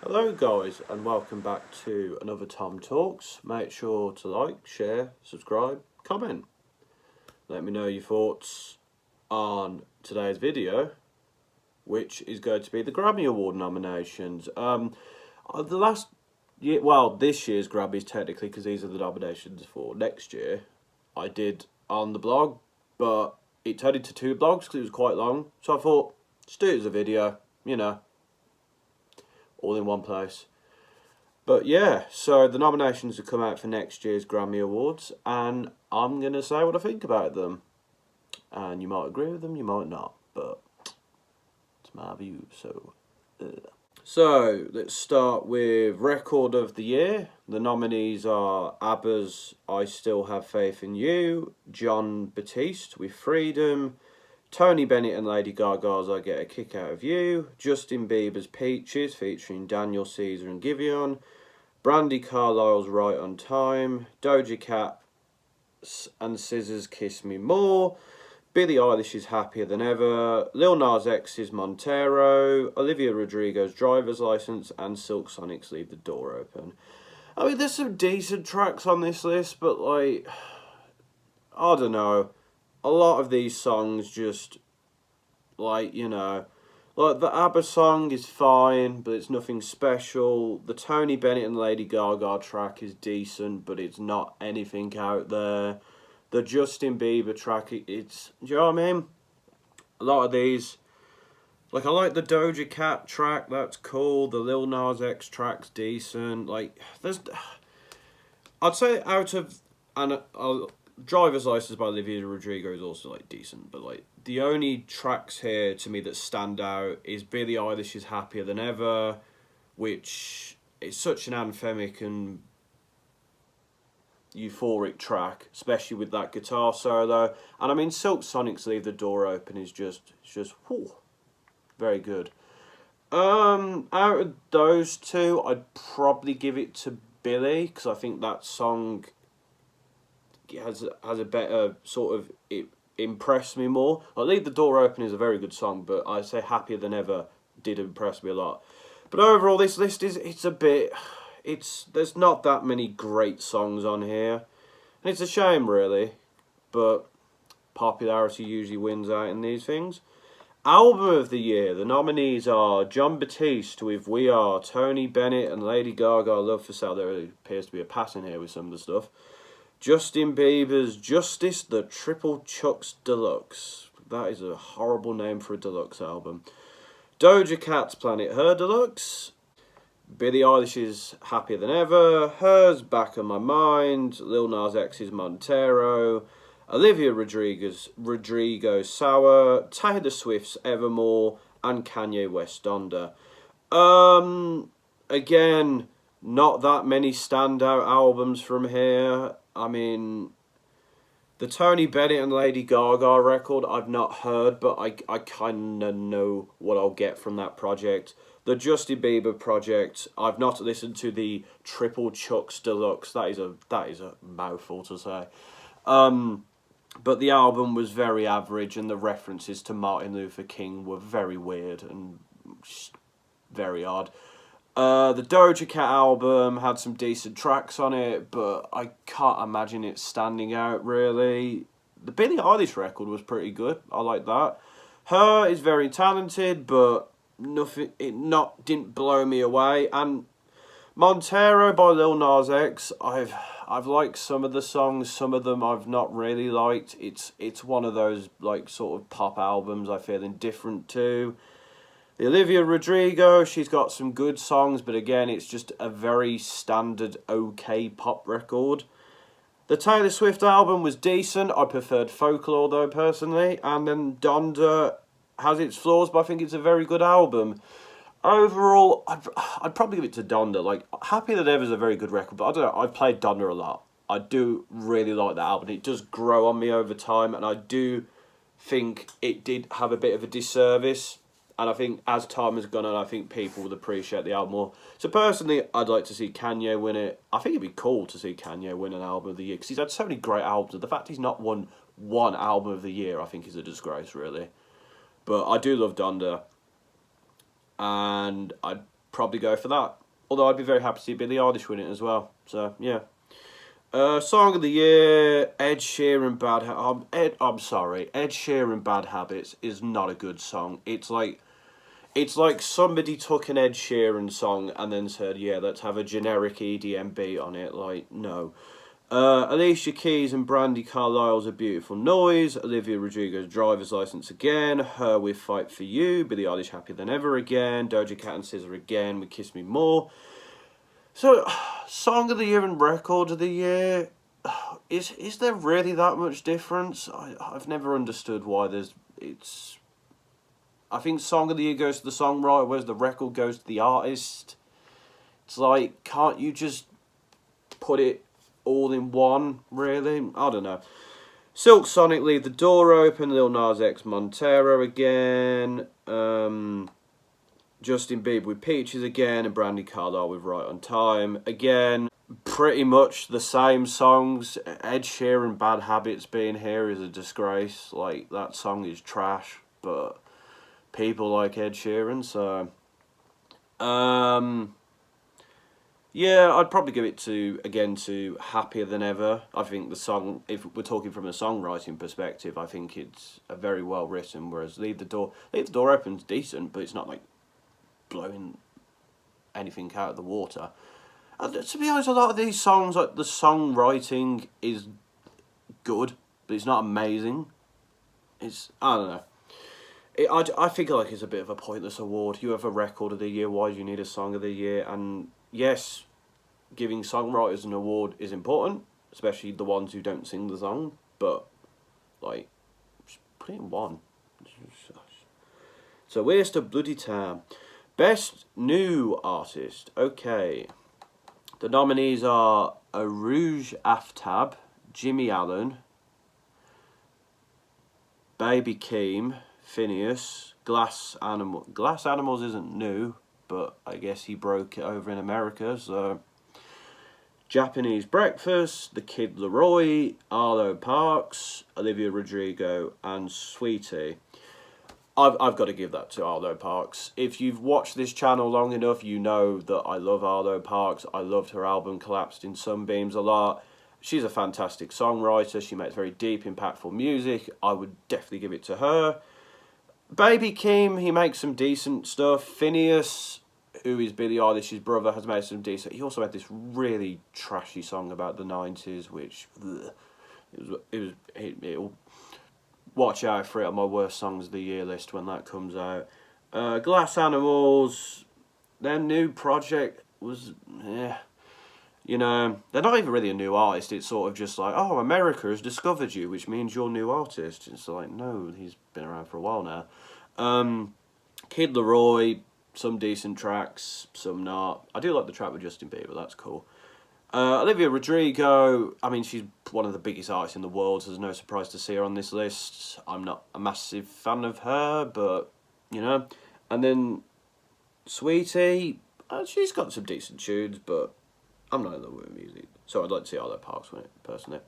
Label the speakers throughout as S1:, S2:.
S1: Hello guys and welcome back to another TomTalks. Make sure to like, share, subscribe, comment. Let me know your thoughts on today's video, which is going to be the Grammy Award nominations. The last year, well, this year's Grammys technically, because these are the nominations for next year, I did on the blog, but it turned into two blogs because it was quite long. So I thought, just do it as a video, all in one place. But yeah, so the nominations have come out for next year's Grammy Awards, and I'm going to say what I think about them. And you might agree with them, you might not, but it's my view, so... So, let's start with Record of the Year. The nominees are ABBA's I Still Have Faith in You, Jon Batiste with Freedom, Tony Bennett and Lady Gaga's I Get a Kick Out of You, Justin Bieber's Peaches featuring Daniel Caesar and Giveon, Brandi Carlile's Right on Time, Doja Cat and SZA's Kiss Me More, Billie Eilish's Happier Than Ever, Lil Nas X's Montero, Olivia Rodrigo's Driver's License, and Silk Sonic's Leave the Door Open. I mean, there's some decent tracks on this list, but like, I don't know. A lot of these songs just, like, like the ABBA song is fine, but it's nothing special. The Tony Bennett and Lady Gaga track is decent, but it's not anything out there. The Justin Bieber track, it's, do you know what I mean? A lot of these, like, I like the Doja Cat track, that's cool. The Lil Nas X track's decent. Like, I'd say out of, and Driver's License by Olivia Rodrigo is also, like, decent, but, like, the only tracks here to me that stand out is Billie Eilish's Happier Than Ever, which is such an anthemic and euphoric track, especially with that guitar solo. And I mean, Silk Sonic's Leave the Door Open is just whew, very good. Out of those two, I'd probably give it to Billie, because I think that song has a better sort of, it impressed me more. Like, Leave the Door Open is a very good song, but I'd say Happier Than Ever did impress me a lot. But overall, this list it's a bit, there's not that many great songs on here, and it's a shame really, but popularity usually wins out in these things. Album of the Year, the nominees are Jon Batiste with We Are, Tony Bennett and Lady Gaga Love for Sale. There appears to be a pattern here with some of the stuff. Justin Bieber's Justice, the Triple Chucks Deluxe. That is a horrible name for a deluxe album. Doja Cat's Planet Her Deluxe. Billie Eilish's Happier Than Ever. Hers Back on My Mind. Lil Nas X's Montero. Olivia Rodrigo's Sour. Taylor Swift's Evermore. And Kanye West's Donda. Again, not that many standout albums from here. I mean, the Tony Bennett and Lady Gaga record I've not heard, but I kind of know what I'll get from that project. The Justin Bieber project, I've not listened to the Triple Chucks Deluxe. That is a mouthful to say. But the album was very average, and the references to Martin Luther King were very weird and very odd. The Doja Cat album had some decent tracks on it, but I can't imagine it standing out, really. The Billie Eilish record was pretty good. I like that. Her is very talented, but didn't blow me away. And Montero by Lil Nas X, I've liked some of the songs, some of them I've not really liked. It's one of those, like, sort of pop albums I feel indifferent to. The Olivia Rodrigo, she's got some good songs, but again, it's just a very standard, okay pop record. The Taylor Swift album was decent. I preferred Folklore, though, personally. And then Donda has its flaws, but I think it's a very good album. Overall, I'd probably give it to Donda. Like, Happier Than Ever is a very good record, but I don't know, I've played Donda a lot. I do really like that album. It does grow on me over time, and I do think it did have a bit of a disservice. And I think as time has gone on, I think people would appreciate the album more. So personally, I'd like to see Kanye win it. I think it'd be cool to see Kanye win an album of the year, because he's had so many great albums. The fact he's not won one album of the year, I think, is a disgrace, really. But I do love Donda. And I'd probably go for that. Although I'd be very happy to see Billie Eilish win it as well. So yeah. Song of the year, Ed Sheeran, I'm sorry, Ed Sheeran, Bad Habits is not a good song. It's like somebody took an Ed Sheeran song and then said, yeah, let's have a generic EDM beat on it. Like, no. Alicia Keys and Brandy Carlisle's A Beautiful Noise, Olivia Rodrigo's Driver's License again, Her with Fight For You, Billie Eilish Happier Than Ever again, Doja Cat and SZA again with Kiss Me More. So, Song of the Year and Record of the Year, is there really that much difference? I've never understood why I think Song of the Year goes to the songwriter, whereas the record goes to the artist. It's like, can't you just put it all in one, really? I don't know. Silk Sonic, Leave the Door Open, Lil Nas X, Montero again, Justin Bieber with Peaches again, and Brandy Carlisle with Right on Time again. Pretty much the same songs. Ed Sheeran, Bad Habits being here is a disgrace. Like, that song is trash, but people like Ed Sheeran, so yeah, I'd probably give it to Happier Than Ever. I think the song, if we're talking from a songwriting perspective, I think it's a very well written, whereas Leave the Door Open's decent, but it's not like blowing anything out of the water. And to be honest, a lot of these songs, like, the songwriting is good, but it's not amazing. I don't know. I think like it's a bit of a pointless award. You have a record of the year, why do you need a song of the year? And yes, giving songwriters an award is important, especially the ones who don't sing the song, but like, just put it in one. So waste of bloody time. Best New Artist. Okay. The nominees are Arouge Aftab, Jimmy Allen, Baby Keem, Phineas, Glass Animal. Glass Animals isn't new, but I guess he broke it over in America, so. Japanese Breakfast, The Kid Laroi, Arlo Parks, Olivia Rodrigo, and Sweetie. I've got to give that to Arlo Parks. If you've watched this channel long enough, you know that I love Arlo Parks. I loved her album Collapsed in Sunbeams a lot. She's a fantastic songwriter. She makes very deep, impactful music. I would definitely give it to her. Baby Keem, he makes some decent stuff. Phineas, who is Billie Eilish's brother, has made some decent. He also had this really trashy song about the 90s, which it'll watch out for it on my worst songs of the year list when that comes out. Glass Animals, their new project was, you know, they're not even really a new artist. It's sort of just like, oh, America has discovered you, which means you're a new artist. It's like, no, he's been around for a while now. Kid Laroi, some decent tracks, some not. I do like the track with Justin Bieber, that's cool. Olivia Rodrigo, I mean, she's one of the biggest artists in the world, so there's no surprise to see her on this list. I'm not a massive fan of her, but, you know. And then Sweetie, she's got some decent tunes, but I'm not in love with her music. So I'd like to see Arlo Parks win it, personally.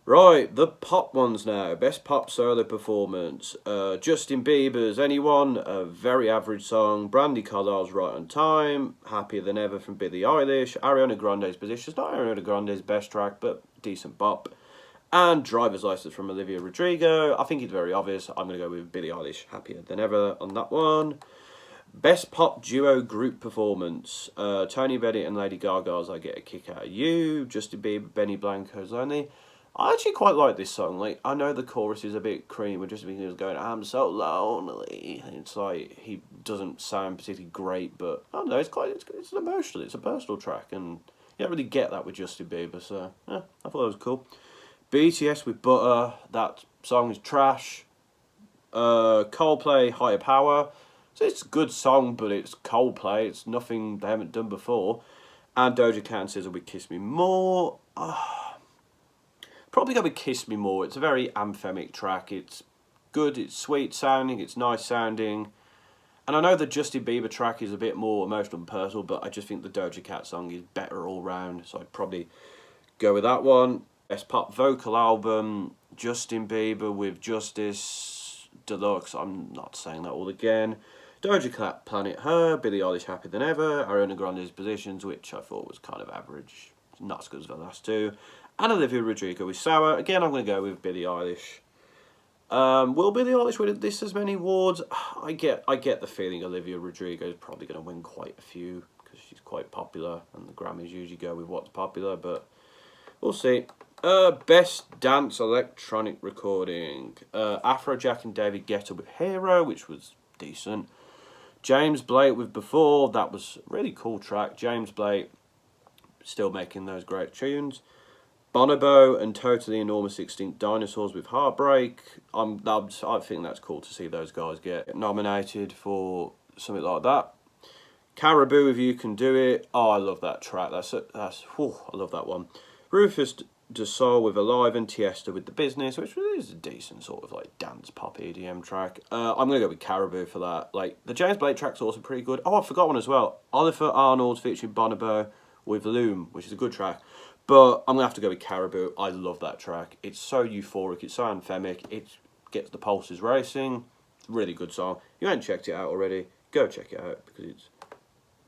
S1: Right, the pop ones now. Best pop solo performance. Justin Bieber's Anyone, a very average song. Brandy Carlisle's Right on Time. Happier Than Ever from Billie Eilish. Ariana Grande's Positions. Not Ariana Grande's best track, but decent bop. And Driver's License from Olivia Rodrigo. I think it's very obvious. I'm going to go with Billie Eilish, Happier Than Ever on that one. Best pop duo group performance. Tony Bennett and Lady Gaga's I Get a Kick Out of You. Justin Bieber, Benny Blanco's Lonely. I actually quite like this song. Like, I know the chorus is a bit creamy, but just because going, I'm so lonely. It's like, he doesn't sound particularly great, but I don't know, it's an emotional, it's a personal track, and you don't really get that with Justin Bieber, so yeah, I thought it was cool. BTS with Butter, that song is trash. Coldplay, Higher Power. So it's a good song, but it's Coldplay, it's nothing they haven't done before. And Doja Cat and SZA with Kiss Me More. Probably go with Kiss Me More. It's a very anthemic track. It's good, it's sweet sounding, it's nice sounding. And I know the Justin Bieber track is a bit more emotional and personal, but I just think the Doja Cat song is better all round, so I'd probably go with that one. Best pop vocal album, Justin Bieber with Justice Deluxe. I'm not saying that all again. Doja Cat, Planet Her, Billie Eilish, Happier Than Ever, Ariana Grande's Positions, which I thought was kind of average, not as good as the last two, and Olivia Rodrigo with Sour. Again, I'm going to go with Billie Eilish. Will Billie Eilish win this as many awards? I get the feeling Olivia Rodrigo is probably going to win quite a few because she's quite popular, and the Grammys usually go with what's popular, but we'll see. Best Dance Electronic Recording. Afrojack and David Guetta with Hero, which was decent. James Blake with Before, that was a really cool track. James Blake still making those great tunes. Bonobo and Totally Enormous Extinct Dinosaurs with Heartbreak. I think that's cool to see those guys get nominated for something like that. Caribou with You Can Do It. Oh, I love that track. I love that one. Rufus Du Sol with Alive and Tiesto with The Business, which is a decent sort of like dance pop EDM track. I'm gonna go with Caribou for that. Like the James Blake track's also pretty good. Oh, I forgot one as well. Oliver Arnold featuring Bonobo with Loom, which is a good track. But I'm going to have to go with Caribou. I love that track. It's so euphoric. It's so anthemic. It gets the pulses racing. Really good song. If you haven't checked it out already, go check it out because it's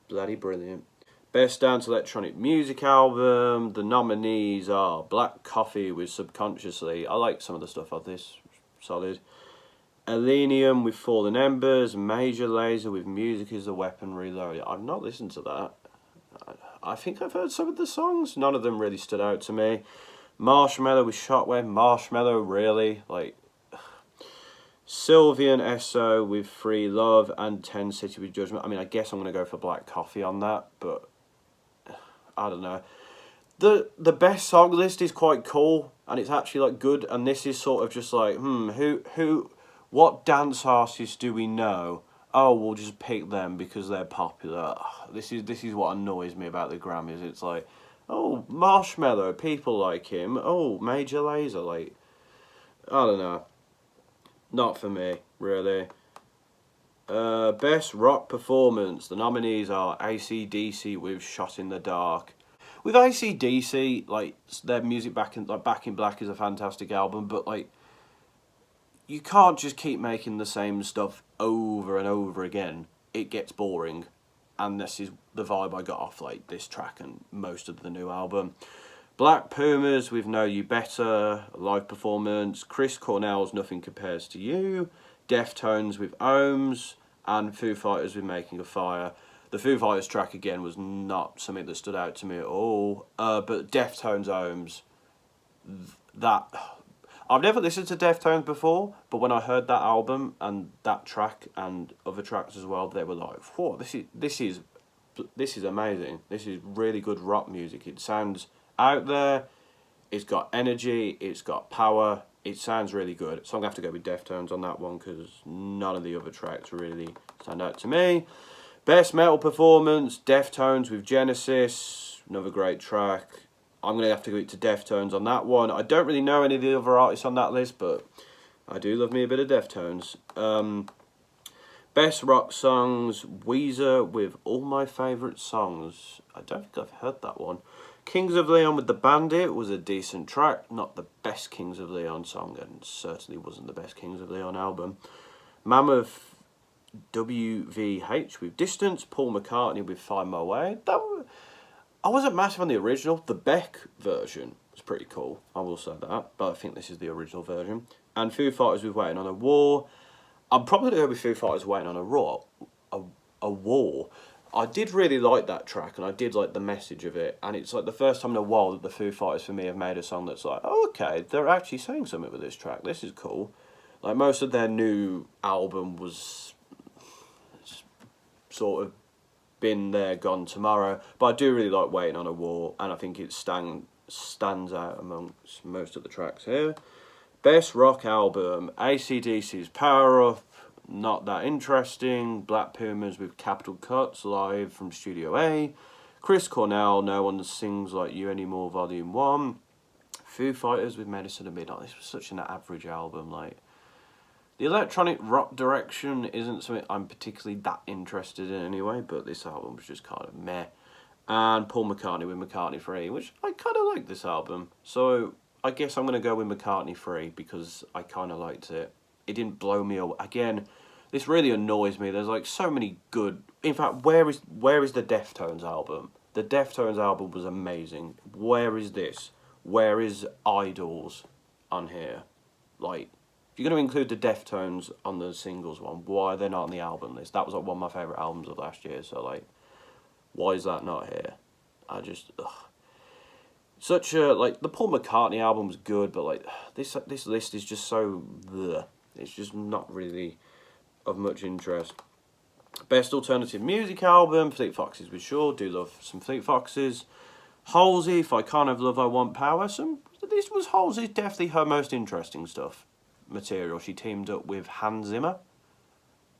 S1: bloody brilliant. Best Dance Electronic Music Album. The nominees are Black Coffee with Subconsciously. I like some of the stuff of this. Solid. Elenium with Fallen Embers. Major Lazer with Music is the Weapon Reloaded. I've not listened to that. I think I've heard some of the songs. None of them really stood out to me. Marshmello with Shotwave. Marshmello, really? Like, Sylvian Esso with Free Love and 10 City with Judgment. I mean, I guess I'm going to go for Black Coffee on that, but I don't know. The best song list is quite cool, and it's actually like good, and this is sort of just like, what dance artists do we know? Oh, we'll just pick them because they're popular. This is what annoys me about the Grammys. It's like, oh, Marshmello, people like him. Oh, Major Lazer, like, I don't know. Not for me, really. Best Rock Performance. The nominees are Acdc with Shot in the Dark. With Acdc, like, their music Back in Black is a fantastic album, but like, you can't just keep making the same stuff over and over again. It gets boring. And this is the vibe I got off like this track and most of the new album. Black Pumas with Know You Better, live performance. Chris Cornell's Nothing Compares to You. Deftones with Ohms. And Foo Fighters with Making a Fire. The Foo Fighters track again was not something that stood out to me at all. But Deftones Ohms, that... I've never listened to Deftones before, but when I heard that album and that track and other tracks as well, they were like, "Whoa, this is amazing. This is really good rock music. It sounds out there. It's got energy. It's got power. It sounds really good." So I'm gonna have to go with Deftones on that one because none of the other tracks really stand out to me. Best Metal Performance: Deftones with Genesis, another great track. I'm going to have to go to Deftones on that one. I don't really know any of the other artists on that list, but I do love me a bit of Deftones. Best Rock Songs, Weezer with All My Favourite Songs. I don't think I've heard that one. Kings of Leon with The Bandit was a decent track. Not the best Kings of Leon song, and certainly wasn't the best Kings of Leon album. Mammoth WVH with Distance. Paul McCartney with Find My Way. I wasn't massive on the original. The Beck version was pretty cool, I will say that, but I think this is the original version. And Foo Fighters with Waiting on a War. I'm probably going to go with Foo Fighters Waiting on a War. I did really like that track, and I did like the message of it, and it's like the first time in a while that the Foo Fighters, for me, have made a song that's like, oh, okay, they're actually saying something with this track. This is cool. Like, most of their new album was sort of been there, gone tomorrow, but I do really like Waiting on a War, and I think it stands out amongst most of the tracks here. Best Rock Album: AC/DC's Power Up, not that interesting. Black Pumas with Capital Cuts, live from Studio A. Chris Cornell, No One Sings Like You Anymore, Volume 1. Foo Fighters with Medicine at Midnight. This was such an average album, like, the electronic rock direction isn't something I'm particularly that interested in anyway, but this album was just kind of meh. And Paul McCartney with McCartney 3, which I kind of like this album. So I guess I'm going to go with McCartney 3 because I kind of liked it. It didn't blow me away. Again, This really annoys me. There's like so many good. In fact, where is the Deftones album? The Deftones album was amazing. Where is this? Where is Idols on here? Like, if you're going to include the Deftones on the singles one, why are they not on the album list? That was like one of my favourite albums of last year. So like, why is that not here? I just such a like the Paul McCartney album's good, but like this list is just so bleh. It's just not really of much interest. Best alternative music album, Fleet Foxes with Sure. Do love some Fleet Foxes. Halsey, If I Can't Have Love, I Want Power. This was Halsey's definitely her most interesting material. She teamed up with Hans Zimmer,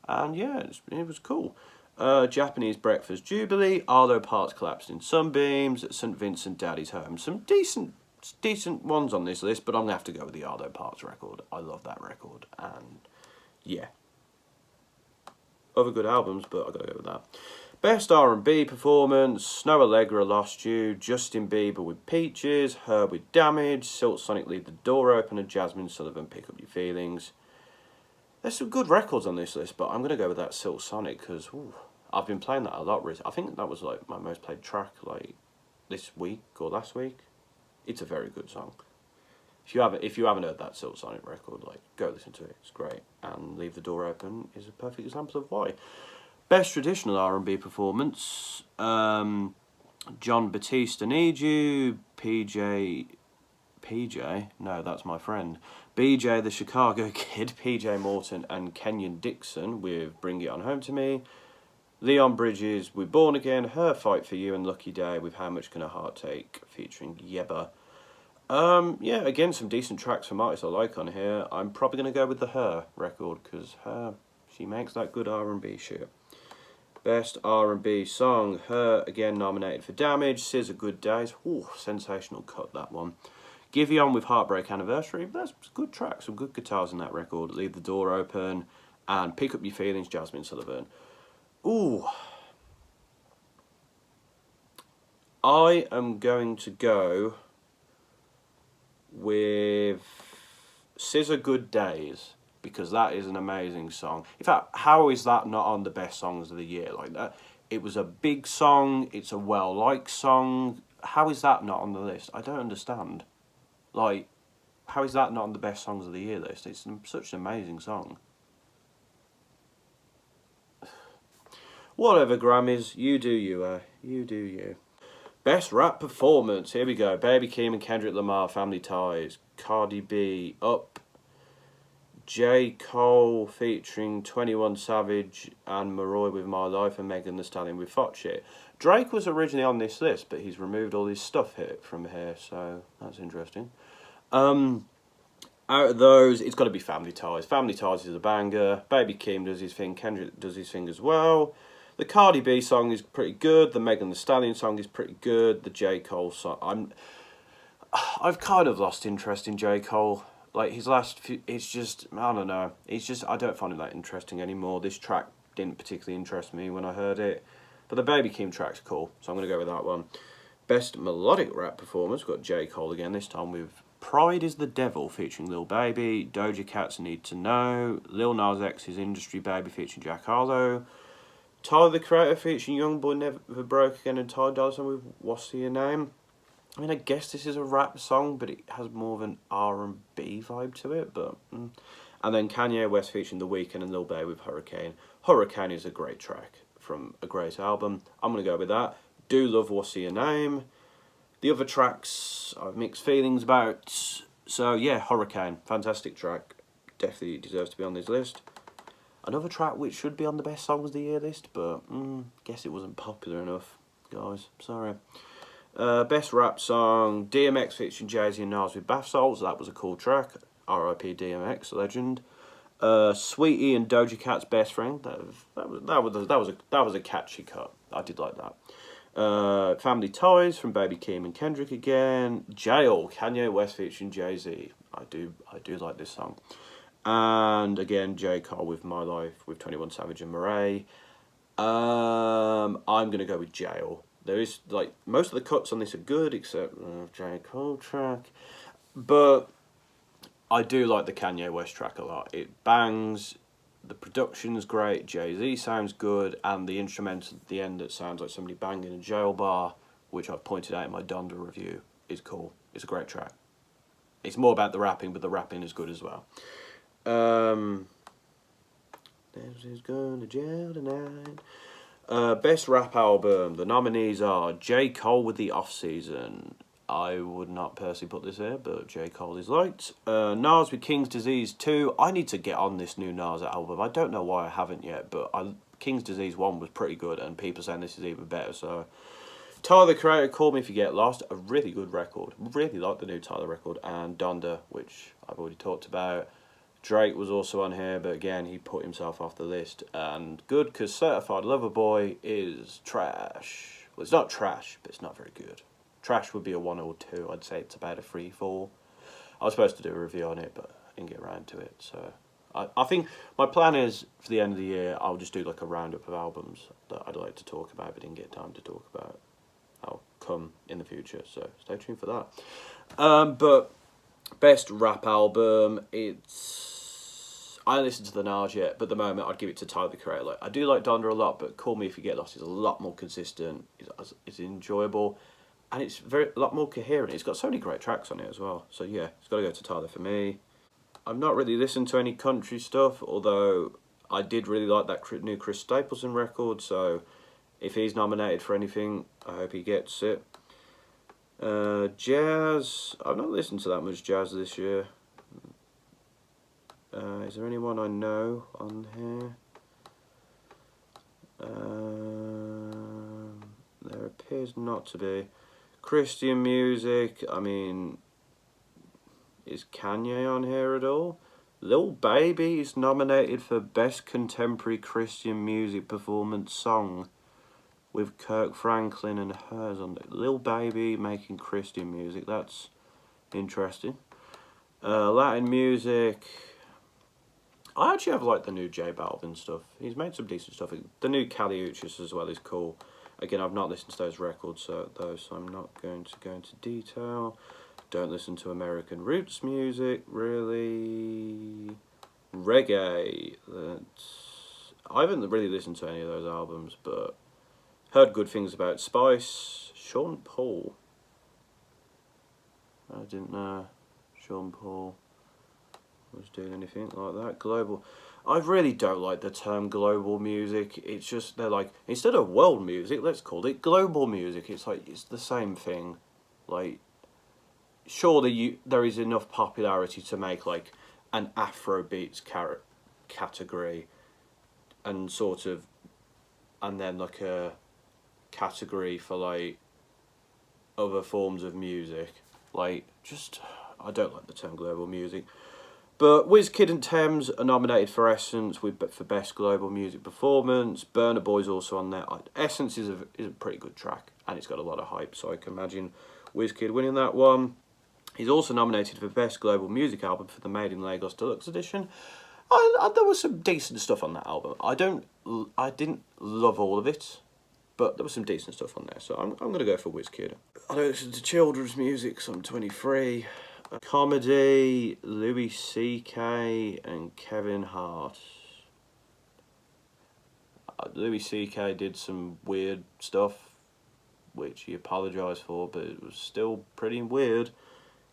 S1: and yeah, it was cool. Japanese Breakfast Jubilee, Arlo Parks Collapsed in Sunbeams, St Vincent Daddy's Home. Some decent ones on this list, but I'm going to have to go with the Arlo Parks record. I love that record, and yeah. Other good albums, but I've got to go with that. Best R&B performance, Snow Allegra, Lost You, Justin Bieber with Peaches, Her with Damage, Silk Sonic, Leave the Door Open, and Jasmine Sullivan, Pick Up Your Feelings. There's some good records on this list, but I'm going to go with that Silk Sonic because I've been playing that a lot recently. I think that was like my most played track like this week or last week. It's a very good song. If you haven't heard that Silk Sonic record, like go listen to it. It's great. And Leave the Door Open is a perfect example of why. Best traditional R&B performance: John Batiste, Need You, PJ. No, that's my friend. BJ the Chicago Kid, PJ Morton, and Kenyon Dixon with Bring It On Home to Me. Leon Bridges with Born Again, Her Fight for You, and Lucky Day with How Much Can a Heart Take, featuring Yebba. Yeah, again, some decent tracks from artists I like on here. I'm probably going to go with the Her record, because she makes that good R&B shit. Best R&B song, Her, again nominated for Damage, SZA Good Days. Ooh, sensational cut, that one. Giveon with Heartbreak Anniversary. That's a good track, some good guitars in that record. Leave the Door Open, and Pick Up Your Feelings, Jasmine Sullivan. Ooh. I am going to go with SZA Good Days, because that is an amazing song. In fact, how is that not on the best songs of the year? Like that, it was a big song, it's a well-liked song. How is that not on the list? I don't understand. Like, how is that not on the best songs of the year list? It's such an amazing song. Whatever, Grammys, you do you, you do you. Best rap performance, here we go. Baby Keem and Kendrick Lamar, Family Ties. Cardi B, Up. J. Cole featuring 21 Savage and Maroy with My Life, and Megan Thee Stallion with Fot Shit. Drake was originally on this list, but he's removed all his stuff from here, so that's interesting. Out of those, it's got to be Family Ties. Family Ties is a banger. Baby Keem does his thing. Kendrick does his thing as well. The Cardi B song is pretty good. The Megan Thee Stallion song is pretty good. The J. Cole song, I've kind of lost interest in J. Cole. Like his last few, it's just, I don't know. It's just, I don't find it that interesting anymore. This track didn't particularly interest me when I heard it. But the Baby Keem track's cool, so I'm going to go with that one. Best melodic rap performance, we've got J. Cole again, this time with Pride is the Devil featuring Lil Baby, Doja Cat's Need to Know, Lil Nas X's Industry Baby featuring Jack Harlow, Tyler the Creator featuring Youngboy Never Broke Again, and Ty Dolla $ign with What's Your Name. I mean, I guess this is a rap song, but it has more of an R&B vibe to it. And then Kanye West featuring The Weeknd and Lil Baby with Hurricane. Hurricane is a great track from a great album. I'm going to go with that. Do love What's Your Name. The other tracks I've mixed feelings about. So yeah, Hurricane, fantastic track. Definitely deserves to be on this list. Another track which should be on the best songs of the year list, but guess it wasn't popular enough, guys. Sorry. Best rap song, DMX featuring Jay-Z and Nas with Bath Salts. That was a cool track. R.I.P. DMX, legend. Sweetie and Doja Cat's Best Friend. That was a catchy cut. I did like that. Family Ties from Baby Keem and Kendrick again. Jail, Kanye West featuring Jay-Z. I do like this song. And again, J. Cole with My Life with 21 Savage and Murray. I'm gonna go with Jail. There is, like, most of the cuts on this are good, except J. Cole track. But I do like the Kanye West track a lot. It bangs. the production's great, Jay-Z sounds good, and the instrumental at the end that sounds like somebody banging a jail bar, which I've pointed out in my Donda review, is cool. It's a great track. It's more about the rapping, but the rapping is good as well. Who's going to jail tonight? Best rap album. The nominees are J. Cole with The Off Season. I would not personally put this here, but J. Cole is liked. Nas with King's Disease 2. I need to get on this new Nas album. I don't know why I haven't yet, but King's Disease 1 was pretty good, and people saying this is even better, so... Tyler, the Creator, Call Me If You Get Lost. A really good record. Really like the new Tyler record. And Donda, which I've already talked about. Drake was also on here, but again, he put himself off the list. And good, because Certified Lover Boy is trash. Well, it's not trash, but it's not very good. Trash would be a 1 or 2. I'd say it's about a 3-4. I was supposed to do a review on it, but I didn't get around to it. So I think my plan is, for the end of the year, I'll just do like a roundup of albums that I'd like to talk about, but didn't get time to talk about. I'll come in the future, so stay tuned for that. But best rap album, I haven't listened to the Nas yet, but at the moment I'd give it to Tyler, the Creator. Like, I do like Donda a lot, but Call Me If You Get Lost is a lot more consistent. It's enjoyable, and it's a lot more coherent. It's got so many great tracks on it as well. So yeah, it's got to go to Tyler for me. I've not really listened to any country stuff, although I did really like that new Chris Stapleton record. So if he's nominated for anything, I hope he gets it. Jazz, I've not listened to that much jazz this year. Is there anyone I know on here? There appears not to be. Christian music, I mean, is Kanye on here at all? Lil Baby is nominated for Best Contemporary Christian Music Performance Song, with Kirk Franklin and hers on it. Lil Baby making Christian music, that's interesting. Latin music, I actually have liked the new J Balvin stuff. He's made some decent stuff. The new Kali Uchis as well is cool. Again, I've not listened to those records, so I'm not going to go into detail. Don't listen to American roots music, really. Reggae, I haven't really listened to any of those albums, but heard good things about Spice. Sean Paul. I didn't know Sean Paul was doing anything like that. Global. I really don't like the term global music. It's just, they're like, instead of world music, let's call it global music. It's like, it's the same thing. Like, surely there is enough popularity to make like an Afrobeats category, and sort of, and then like a category for like other forms of music. Like, just, I don't like the term global music. But Wizkid and Thames are nominated for Essence for Best Global Music Performance. Burna Boy's also on there. Essence is a pretty good track, and it's got a lot of hype, so I can imagine Wizkid winning that one. He's also nominated for Best Global Music Album for the Made in Lagos Deluxe Edition. There was some decent stuff on that album. I didn't love all of it, but there was some decent stuff on there, so I'm going to go for Wizkid. I don't listen to children's music, so I'm 23. Comedy, Louis C.K. and Kevin Hart. Louis C.K. did some weird stuff, which he apologised for, but it was still pretty weird.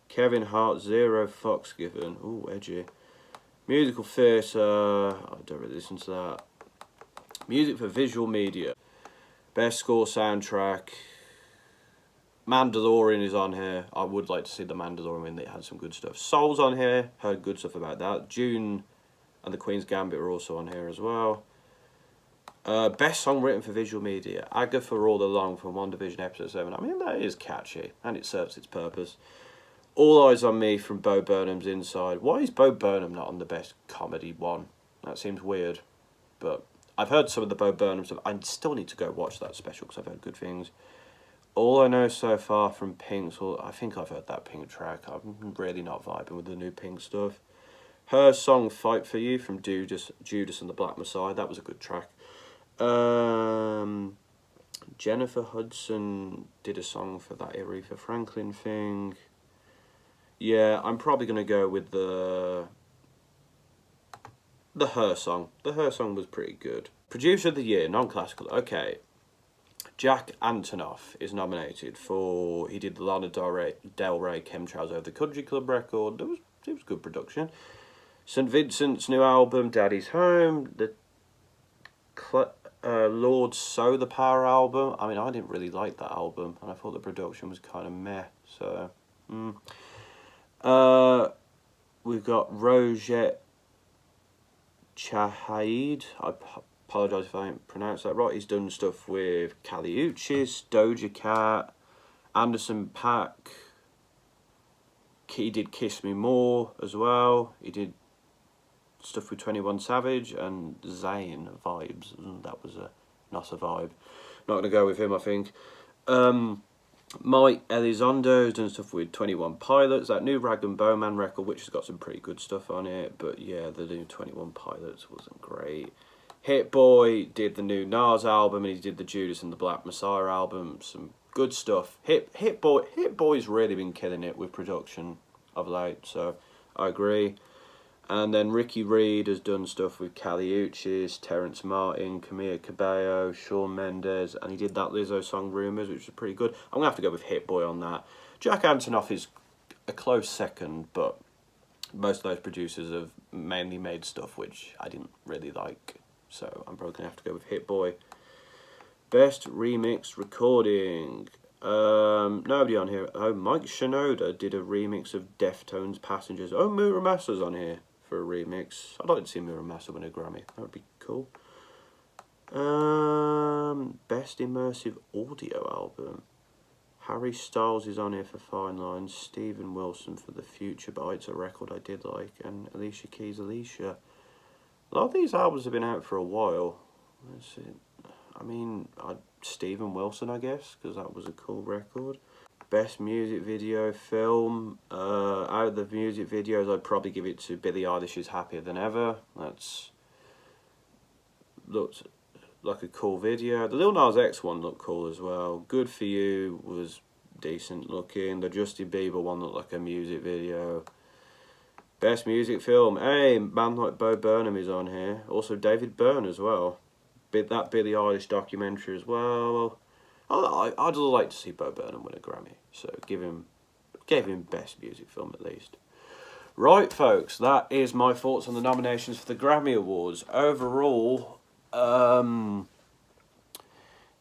S1: Kevin Hart, zero fucks given. Ooh, edgy. Musical theatre, I don't really listen to that. Music for visual media. Best score soundtrack. Mandalorian is on here. I would like to see the Mandalorian. It had some good stuff. Soul's on here. Heard good stuff about that. June and the Queen's Gambit are also on here as well. Best song written for visual media. Agatha All Along from WandaVision Episode 7. I mean, that is catchy, and it serves its purpose. All Eyes on Me from Bo Burnham's Inside. Why is Bo Burnham not on the best comedy one? That seems weird. But I've heard some of the Bo Burnham stuff. I still need to go watch that special because I've heard good things. All I Know So Far from Pink. So I think I've heard that Pink track. I'm really not vibing with the new Pink stuff. Her song Fight For You from Judas and the Black Messiah. That was a good track. Jennifer Hudson did a song for that Aretha Franklin thing. Yeah, I'm probably going to go with the the Her song. The Her song was pretty good. Producer of the Year, non-classical. Okay. Jack Antonoff is nominated for... He did the Lana Del Rey Chemtrails Over the Country Club record. It was good production. St. Vincent's new album, Daddy's Home. The Lord Sow the Power album. I mean, I didn't really like that album, and I thought the production was kind of meh. So, we've got Roget Chahaid. I apologise if I didn't pronounce that right. He's done stuff with Kali Uchis, Doja Cat, Anderson .Paak. He did Kiss Me More as well. He did stuff with 21 Savage and Zayn Vibes. That was not a vibe. Not going to go with him, I think. Mike Elizondo's done stuff with 21 Pilots. That new Rag and Bowman record, which has got some pretty good stuff on it. But yeah, the new 21 Pilots wasn't great. Hit Boy did the new Nas album, and he did the Judas and the Black Messiah album. Some good stuff. Hit Boy's really been killing it with production of late, so I agree. And then Ricky Reed has done stuff with Kali Uchis, Terrence Martin, Camila Cabello, Shawn Mendes, and he did that Lizzo song Rumours, which was pretty good. I'm going to have to go with Hit Boy on that. Jack Antonoff is a close second, but most of those producers have mainly made stuff which I didn't really like. So I'm probably going to have to go with Hit Boy. Best Remix Recording. Nobody on here. Oh, Mike Shinoda did a remix of Deftones' Passengers. Oh, Muramassa's on here for a remix. I'd like to see Muramasa win a Grammy. That would be cool. Best Immersive Audio Album. Harry Styles is on here for Fine Lines. Stephen Wilson for The Future, but it's a record I did like. And Alicia Keys' Alicia. A lot of these albums have been out for a while. Let's see. I mean, Stephen Wilson, I guess, because that was a cool record. Best Music Video Film. Out of the music videos, I'd probably give it to Billie Eilish's Happier Than Ever. That's looked like a cool video. The Lil Nas X one looked cool as well. Good For You was decent looking. The Justin Bieber one looked like a music video. Best Music Film. Hey, Man Like Bo Burnham is on here. Also David Byrne as well. That Billie Eilish documentary as well. I'd like to see Bo Burnham win a Grammy. So give him Best Music Film at least. Right, folks, that is my thoughts on the nominations for the Grammy Awards. Overall,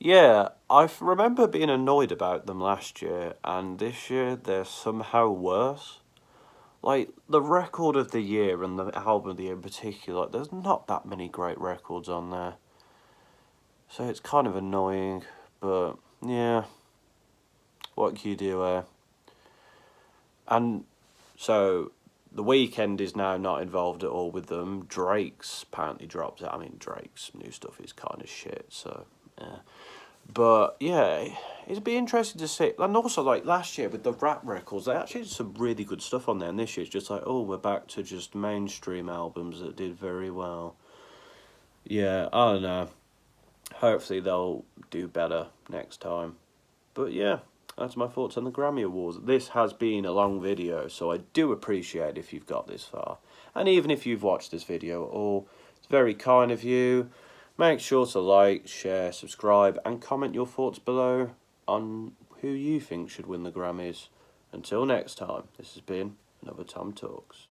S1: yeah, I remember being annoyed about them last year, and this year they're somehow worse. Like, the record of the year and the album of the year in particular, like, there's not that many great records on there. So it's kind of annoying, but yeah, what can you do? And so The Weeknd is now not involved at all with them. Drake's apparently dropped out. I mean, Drake's new stuff is kind of shit, so yeah. But yeah, it'd be interesting to see. And also, like last year with the rap records, they actually did some really good stuff on there. And this year it's just like, oh, we're back to just mainstream albums that did very well. Yeah, I don't know. Hopefully they'll do better next time. But yeah, that's my thoughts on the Grammy Awards. This has been a long video, so I do appreciate if you've got this far. And even if you've watched this video at all, it's very kind of you. Make sure to like, share, subscribe, and comment your thoughts below on who you think should win the Grammys. Until next time, this has been another TomTalks.